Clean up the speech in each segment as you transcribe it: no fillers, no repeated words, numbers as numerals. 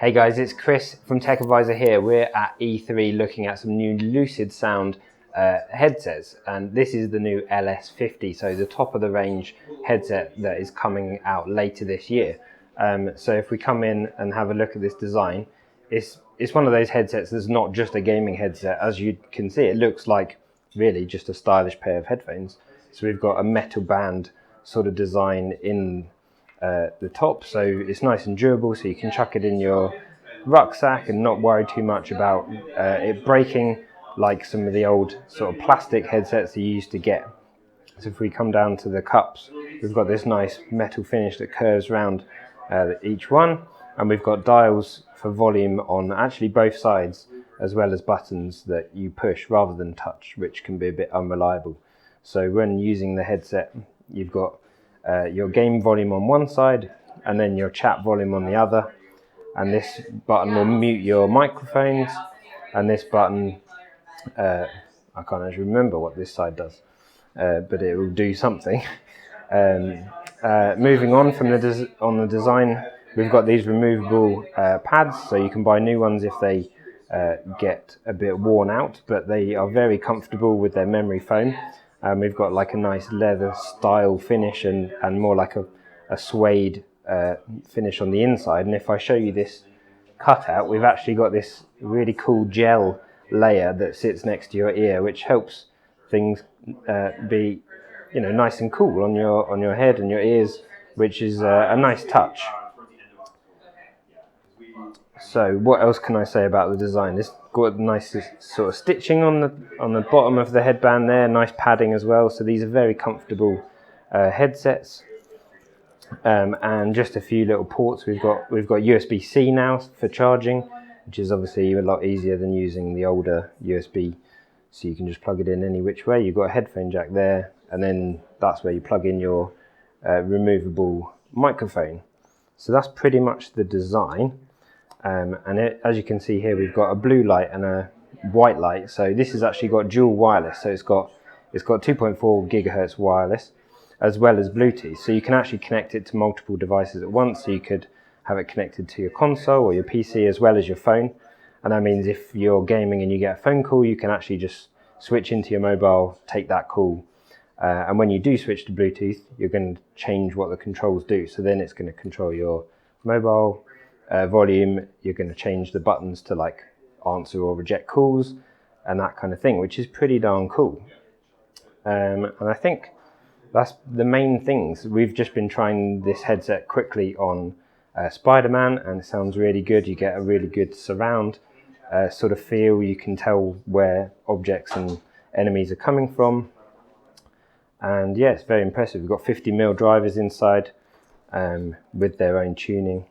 Hey guys, it's Chris from Tech Advisor here. We're at E3 looking at some new Lucid Sound headsets, and this is the new LS50, so the top of the range headset that is coming out later this year. So if we come in and have a look at this design, it's one of those headsets that's not just a gaming headset. As you can see, it looks like really just a stylish pair of headphones. So we've got a metal band sort of design in the top, so it's nice and durable, so you can chuck it in your rucksack and not worry too much about it breaking like some of the old sort of plastic headsets that you used to get. So if we come down to the cups, we've got this nice metal finish that curves around each one, and we've got dials for volume on actually both sides, as well as buttons that you push rather than touch, which can be a bit unreliable. So when using the headset, you've got your game volume on one side and then your chat volume on the other, and this button will mute your microphones, and this button I can't actually remember what this side does, but it will do something. Moving on from the design, we've got these removable pads, so you can buy new ones if they get a bit worn out, but they are very comfortable with their memory foam. We've got like a nice leather style finish and more like a suede finish on the inside. And if I show you this cutout, we've actually got this really cool gel layer that sits next to your ear, which helps things be, nice and cool on your head and your ears, which is a nice touch. So what else can I say about the design? It's got nice sort of stitching on the bottom of the headband there, nice padding as well. So these are very comfortable headsets. And just a few little ports. We've got USB-C now for charging, which is obviously a lot easier than using the older USB. So you can just plug it in any which way. You've got a headphone jack there, and then that's where you plug in your removable microphone. So that's pretty much the design. As you can see here, we've got a blue light and a white light. So this has actually got dual wireless. So it's got 2.4 gigahertz wireless as well as Bluetooth. So you can actually connect it to multiple devices at once. So you could have it connected to your console or your PC as well as your phone. And that means if you're gaming and you get a phone call, you can actually just switch into your mobile, take that call. And when you do switch to Bluetooth, you're going to change what the controls do. So then it's going to control your mobile volume. You're going to change the buttons to like answer or reject calls and that kind of thing, which is pretty darn cool. And I think that's the main things. We've just been trying this headset quickly on Spider-Man, and it sounds really good. You get a really good surround sort of feel. You can tell where objects and enemies are coming from. And yeah, it's very impressive. We've got 50mm drivers inside with their own tuning.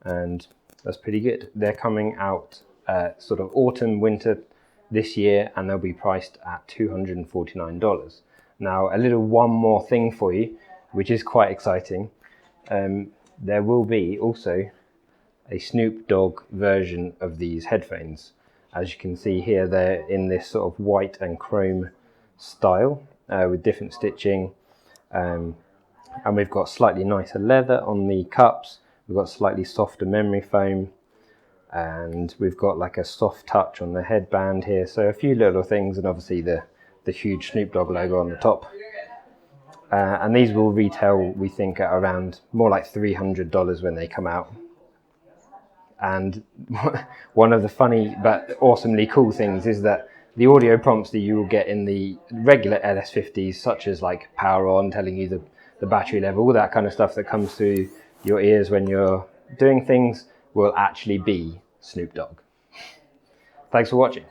And that's pretty good. They're coming out sort of autumn, winter this year, and they'll be priced at $249. Now, a little one more thing for you, which is quite exciting. There will be also a Snoop Dogg version of these headphones. As you can see here, they're in this sort of white and chrome style with different stitching. And we've got slightly nicer leather on the cups. We've got slightly softer memory foam, and we've got like a soft touch on the headband here. So a few little things, and obviously the huge Snoop Dogg logo on the top. And these will retail, we think, at around more like $300 when they come out. And one of the funny but awesomely cool things is that the audio prompts that you will get in the regular LS50s, such as like power on, telling you the battery level, all that kind of stuff that comes through your ears when you're doing things, will actually be Snoop Dogg. Thanks for watching.